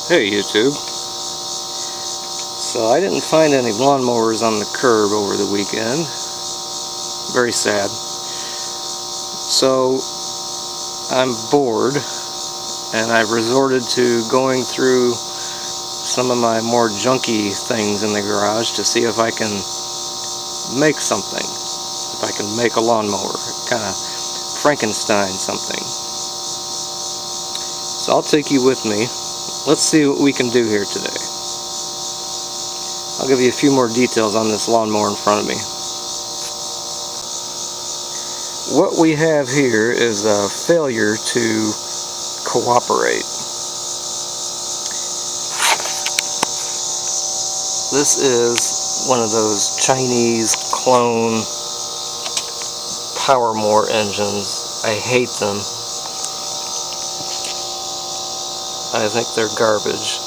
Hey YouTube. So I didn't find any lawnmowers on the curb over the weekend. Very sad. So I'm bored and I've resorted to going through some of my more junky things in the garage to see if I can make something. If I can make a lawnmower. Kind of Frankenstein something. So I'll take you with me. Let's see what we can do here today. I'll give you a few more details on this lawnmower in front of me. What we have here is a failure to cooperate. This is one of those Chinese clone power mower engines. I hate them. I think they're garbage.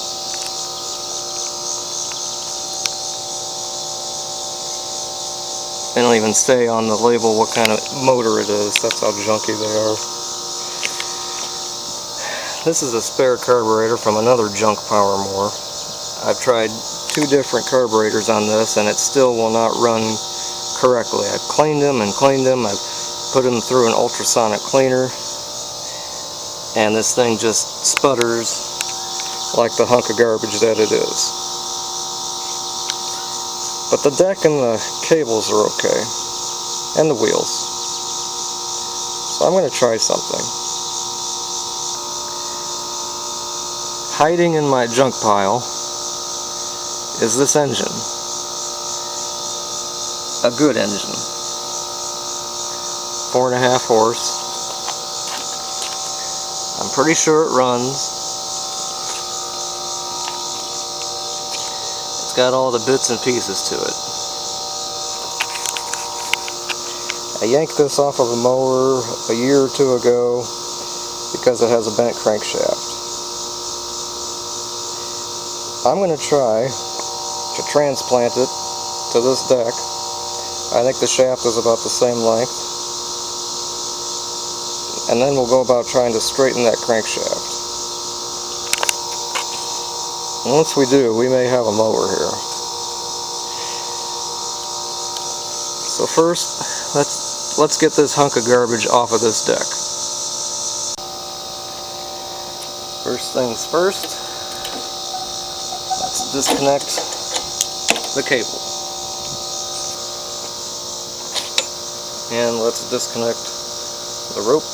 They don't even say on the label what kind of motor it is. That's how junky they are. This is a spare carburetor from another junk power mower. I've tried 2 different carburetors on this and it still will not run correctly. I've cleaned them and cleaned them. I've put them through an ultrasonic cleaner and this thing just sputters like the hunk of garbage that it is. But the deck and the cables are okay, and the wheels. So I'm going to try something. Hiding in my junk pile is this engine. A good engine. 4.5 horse. I'm pretty sure it runs. It's got all the bits and pieces to it. I yanked this off of a mower a year or 2 ago because it has a bent crankshaft. I'm going to try to transplant it to this deck. I think the shaft is about the same length. And then we'll go about trying to straighten that crankshaft. And once we do, we may have a mower here. So first, let's get this hunk of garbage off of this deck. First things first, let's disconnect the cable. And let's disconnect the rope.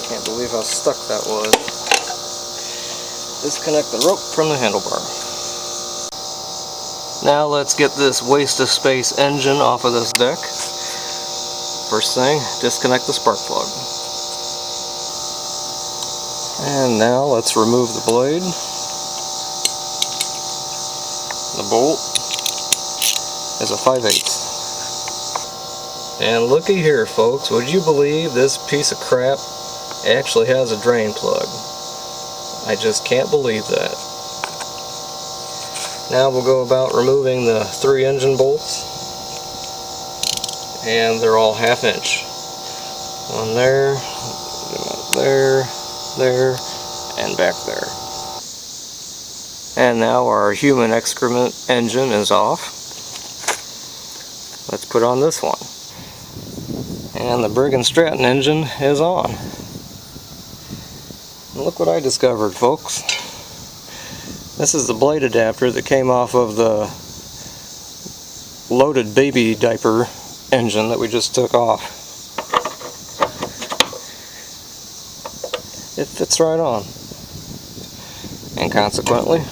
Can't believe how stuck that was. Disconnect the rope from the handlebar. Now let's get this waste of space engine off of this deck. First thing, disconnect the spark plug. And now let's remove the blade. The bolt is a 5/8. And looky here folks, would you believe this piece of crap actually has a drain plug? I just can't believe that. Now we'll go about removing the 3 engine bolts. And they're all 1/2 inch. One there, there, and back there. And now our human excrement engine is off. Let's put on this one. And the Brigg & Stratton engine is on. And look what I discovered, folks. This is the blade adapter that came off of the loaded baby diaper engine that we just took off. It fits right on. And consequently,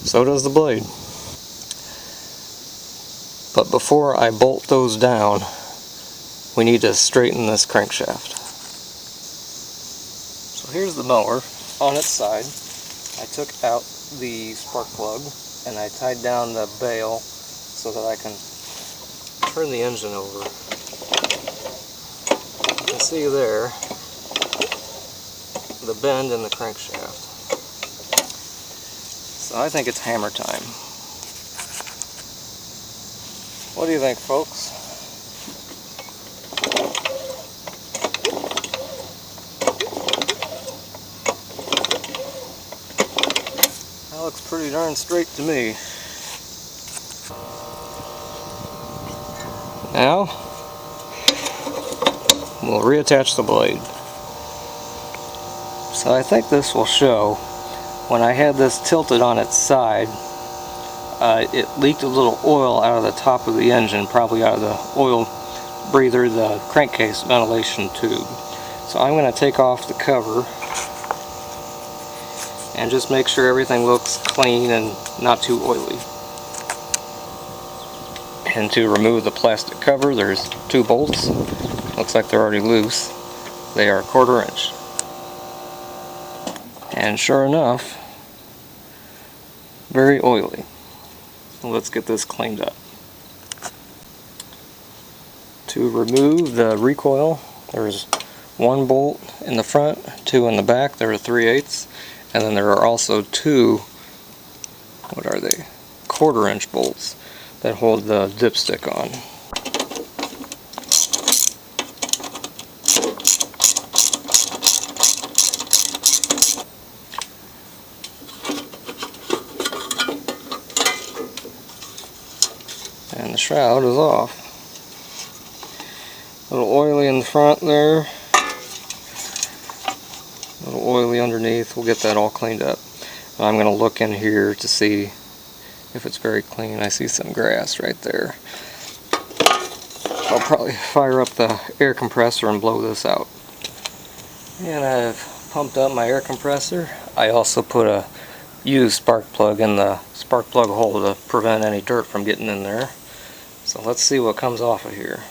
so does the blade. But before I bolt those down, we need to straighten this crankshaft. So here's the mower on its side. I took out the spark plug and I tied down the bail so that I can turn the engine over. You can see there the bend in the crankshaft. So I think it's hammer time. What do you think, folks? That looks pretty darn straight to me. Now, we'll reattach the blade. So I think this will show. When I had this tilted on its side, it leaked a little oil out of the top of the engine, probably out of the oil breather, the crankcase ventilation tube. So I'm going to take off the cover and just make sure everything looks clean and not too oily. And to remove the plastic cover, there's 2 bolts. Looks like they're already loose. They are 1/4 inch. And sure enough, very oily. Let's get this cleaned up. To remove the recoil, there's 1 bolt in the front, 2 in the back. There are 3/8, and then there are also 2, what are they, 1/4 inch bolts that hold the dipstick on. And the shroud is off. A little oily in the front there. A little oily underneath. We'll get that all cleaned up. And I'm going to look in here to see if it's very clean. I see some grass right there. I'll probably fire up the air compressor and blow this out. And I've pumped up my air compressor. I also put a used spark plug in the spark plug hole to prevent any dirt from getting in there. So let's see what comes off of here.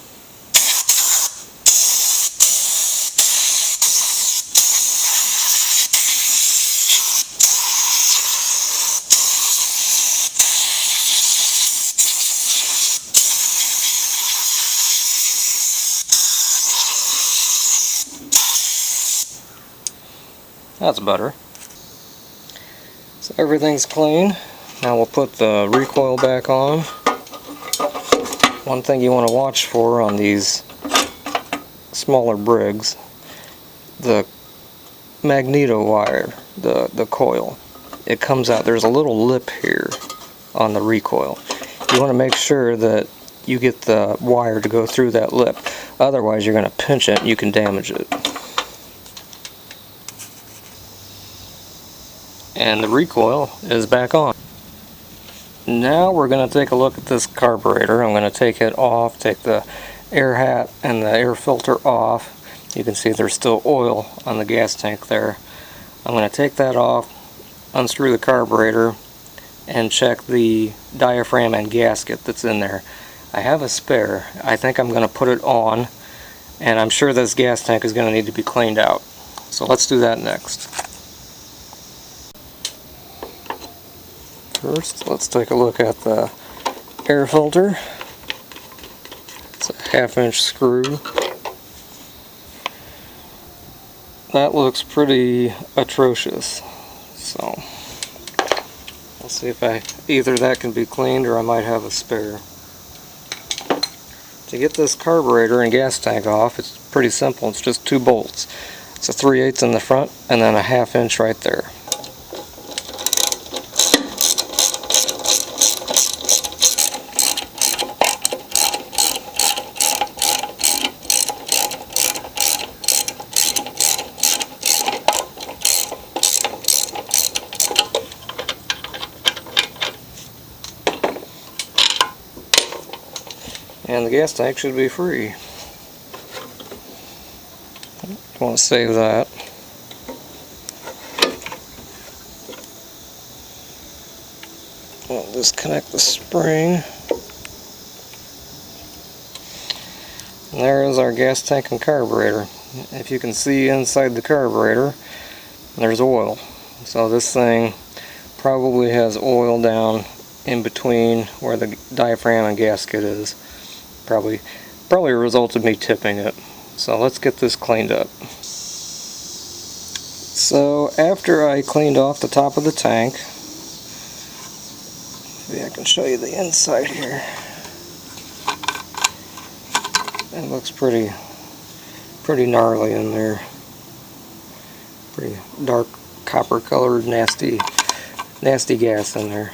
That's better. So everything's clean. Now we'll put the recoil back on. One thing you want to watch for on these smaller brigs, the magneto wire, the coil, it comes out, there's a little lip here on the recoil. You want to make sure that you get the wire to go through that lip, otherwise you're going to pinch it and you can damage it. And the recoil is back on. Now we're going to take a look at this carburetor. I'm going to take it off, take the air hat and the air filter off. You can see there's still oil on the gas tank there. I'm going to take that off, unscrew the carburetor, and check the diaphragm and gasket that's in there. I have a spare. I think I'm going to put it on, and I'm sure this gas tank is going to need to be cleaned out. So let's do that next. First, let's take a look at the air filter. It's a 1/2 inch screw. That looks pretty atrocious. So, let's see if either that can be cleaned or I might have a spare. To get this carburetor and gas tank off, it's pretty simple. It's just 2 bolts. It's a 3/8 in the front and then a 1/2 inch right there. And the gas tank should be free. I want to save that. I'll disconnect the spring. And there is our gas tank and carburetor. If you can see inside the carburetor, there's oil. So this thing probably has oil down in between where the diaphragm and gasket is. Probably a result of me tipping it. So let's get this cleaned up. So after I cleaned off the top of the tank, Maybe I can show you the inside here. It looks pretty gnarly in there. Pretty dark copper colored nasty gas in there.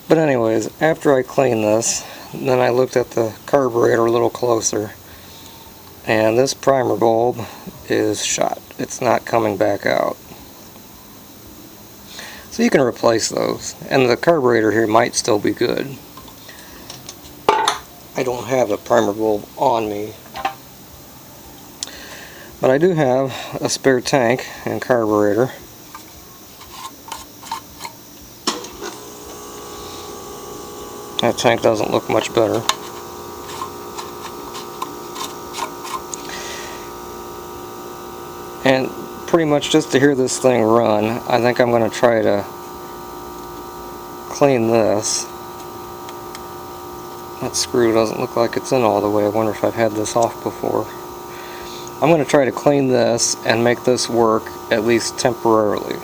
But anyways, after I cleaned this, then I looked at the carburetor a little closer, and this primer bulb is shot. It's not coming back out. So you can replace those, and the carburetor here might still be good. I don't have a primer bulb on me, but I do have a spare tank and carburetor. That tank doesn't look much better. And pretty much just to hear this thing run, I think I'm going to try to clean this. That screw doesn't look like it's in all the way. I wonder if I've had this off before. I'm going to try to clean this and make this work, at least temporarily,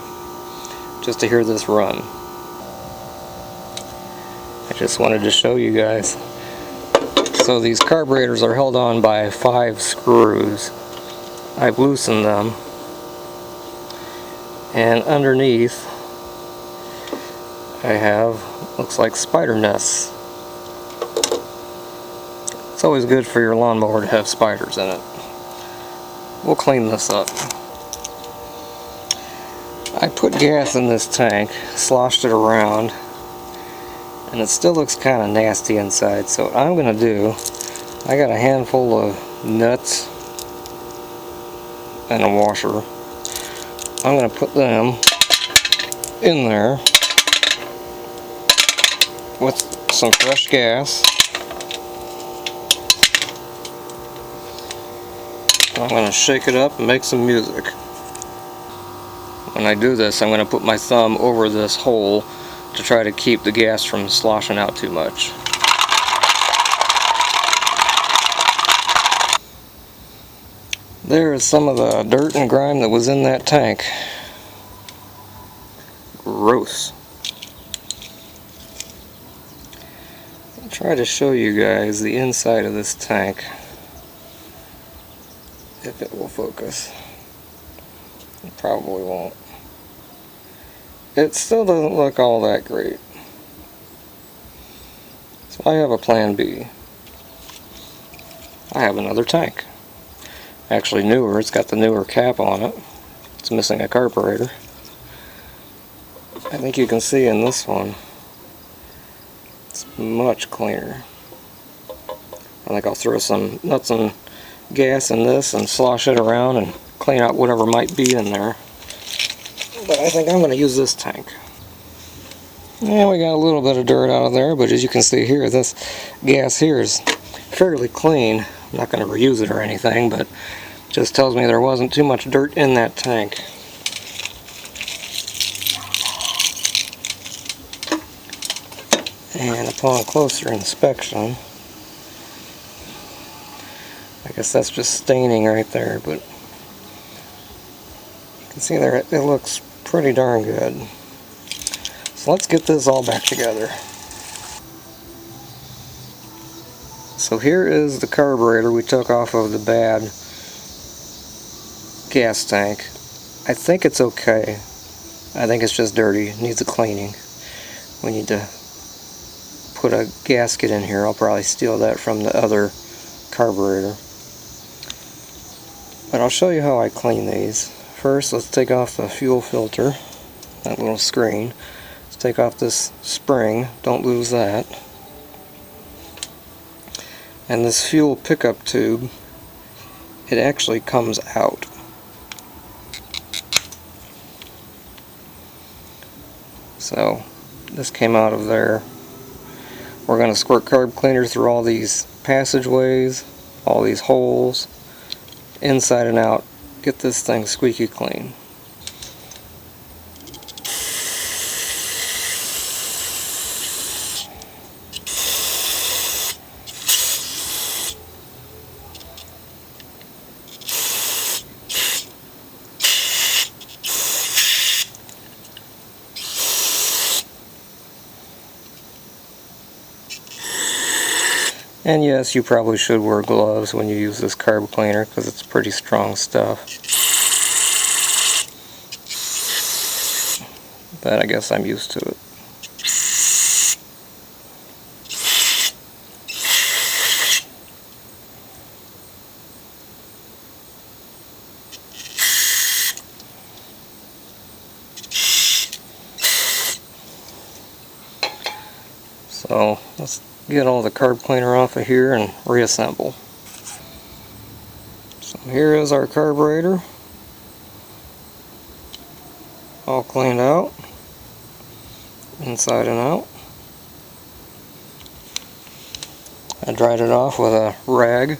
just to hear this run. I just wanted to show you guys. So these carburetors are held on by 5 screws. I've loosened them, and underneath I have, looks like spider nests. It's always good for your lawnmower to have spiders in it. We'll clean this up. I put gas in this tank, sloshed it around, and it still looks kind of nasty inside. So what I'm going to do, I got a handful of nuts and a washer. I'm going to put them in there with some fresh gas. I'm going to shake it up and make some music. When I do this, I'm going to put my thumb over this hole to try to keep the gas from sloshing out too much. There is some of the dirt and grime that was in that tank. Gross. I'll try to show you guys the inside of this tank, if it will focus. It probably won't. It still doesn't look all that great. So I have a plan B. I have another tank. Actually newer, it's got the newer cap on it. It's missing a carburetor. I think you can see in this one, it's much cleaner. I think I'll throw some nuts and gas in this and slosh it around and clean out whatever might be in there. But I think I'm going to use this tank. Yeah, we got a little bit of dirt out of there, but as you can see here, this gas here is fairly clean. I'm not going to reuse it or anything, but it just tells me there wasn't too much dirt in that tank. And upon closer inspection, I guess that's just staining right there, but you can see there it looks pretty darn good. So let's get this all back together. So here is the carburetor we took off of the bad gas tank. I think it's okay. I think it's just dirty. It needs a cleaning. We need to put a gasket in here. I'll probably steal that from the other carburetor. But I'll show you how I clean these. First, let's take off the fuel filter, that little screen. Let's take off this spring. Don't lose that. And this fuel pickup tube, it actually comes out. So this came out of there. We're going to squirt carb cleaner through all these passageways, all these holes, inside and out. Get this thing squeaky clean. And yes, you probably should wear gloves when you use this carb cleaner because it's pretty strong stuff. But I guess I'm used to it. So let's get all the carb cleaner off of here and reassemble. So here is our carburetor, all cleaned out, inside and out. I dried it off with a rag.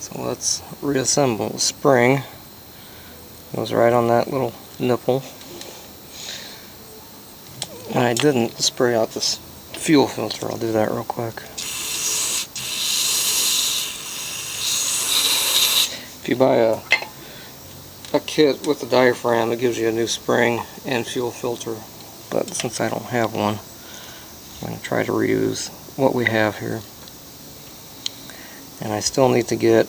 So let's reassemble. The spring goes right on that little nipple. And I didn't spray out this fuel filter. I'll do that real quick. If you buy a kit with a diaphragm, it gives you a new spring and fuel filter. But since I don't have one, I'm going to try to reuse what we have here. And I still need to get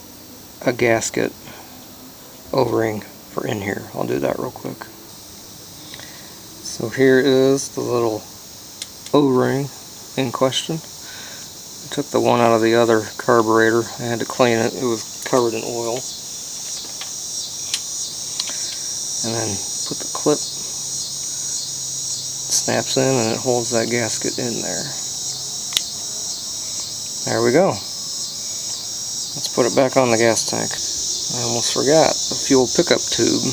a gasket O-ring for in here. I'll do that real quick. So here is the little O-ring in question. I took the one out of the other carburetor. I had to clean it. It was covered in oil. And then put the clip, snaps in, and it holds that gasket in there. There we go. Let's put it back on the gas tank. I almost forgot the fuel pickup tube.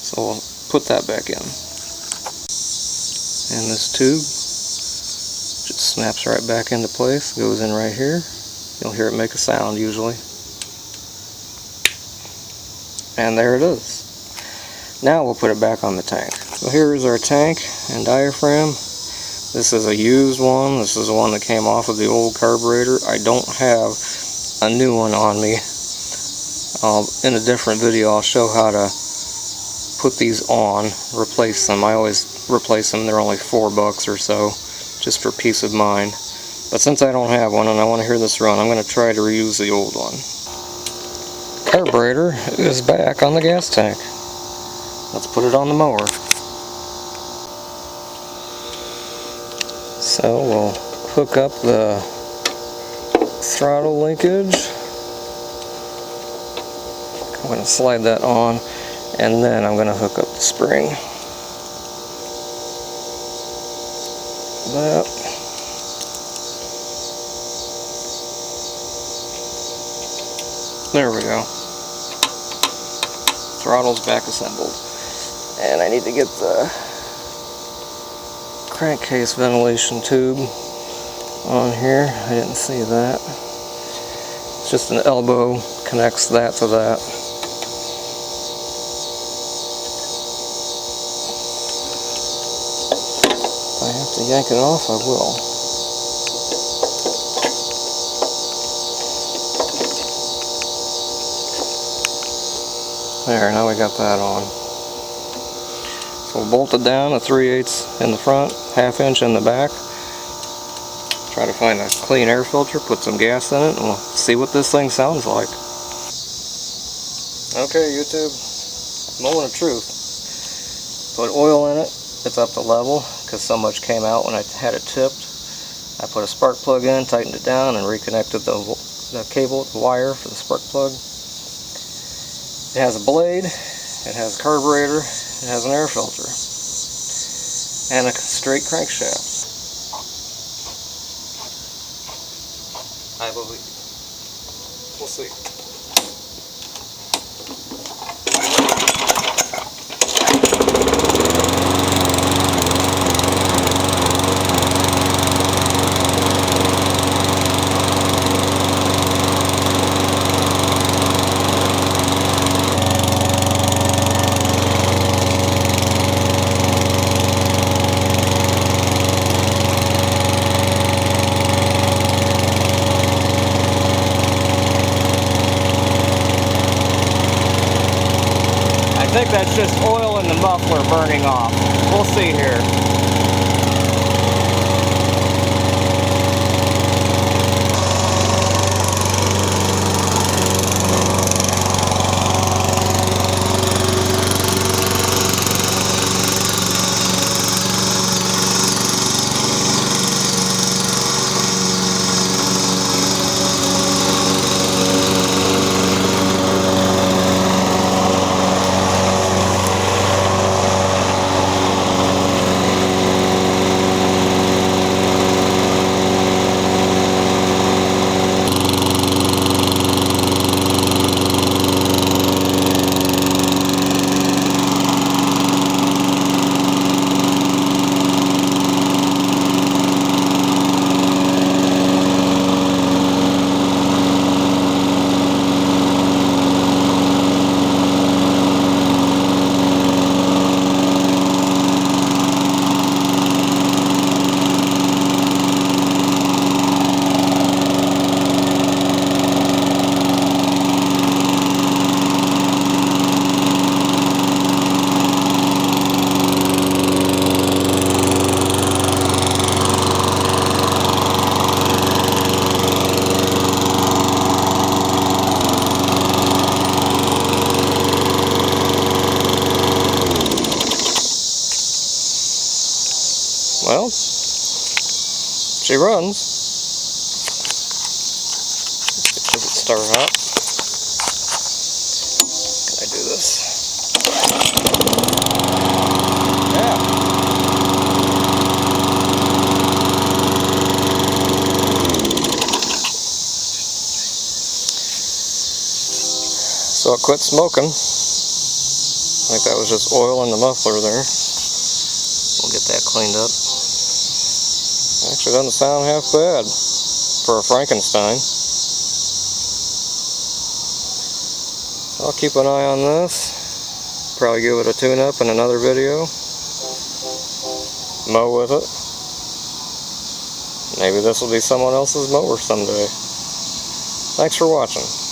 So we'll put that back in. And this tube just snaps right back into place, goes in right here. You'll hear it make a sound usually. And there it is. Now we'll put it back on the tank. So here is our tank and diaphragm. This is a used one. This is the one that came off of the old carburetor. I don't have a new one on me. In a different video I'll show how to put these on, replace them. I always replace them. They're only $4 or so, just for peace of mind. But since I don't have one and I want to hear this run, I'm going to try to reuse the old one. Carburetor is back on the gas tank. Let's put it on the mower. So we'll hook up the throttle linkage. I'm going to slide that on, and then I'm going to hook up the spring. That. There we go. Throttle's back assembled. And I need to get the crankcase ventilation tube on here. I didn't see that. It's just an elbow, connects that to that. If I have to yank it off, I will. There, now we got that on. So we'll bolt it down, a 3/8 in the front, 1/2 inch in the back. Try to find a clean air filter, put some gas in it, and we'll see what this thing sounds like. Okay, YouTube, moment of truth. Put oil in it, it's up to level, because so much came out when I had it tipped. I put a spark plug in, tightened it down, and reconnected the cable, the wire for the spark plug. It has a blade, it has a carburetor, it has an air filter, and a straight crankshaft. I believe. We'll see. think that's just oil in the muffler burning off. We'll see here. Well, she runs. Does it start up? Can I do this? Yeah. So it quit smoking. I think that was just oil in the muffler there. We'll get that cleaned up. Actually doesn't sound half bad for a Frankenstein. So I'll keep an eye on this. Probably give it a tune-up in another video. Mow with it. Maybe this will be someone else's mower someday. Thanks for watching.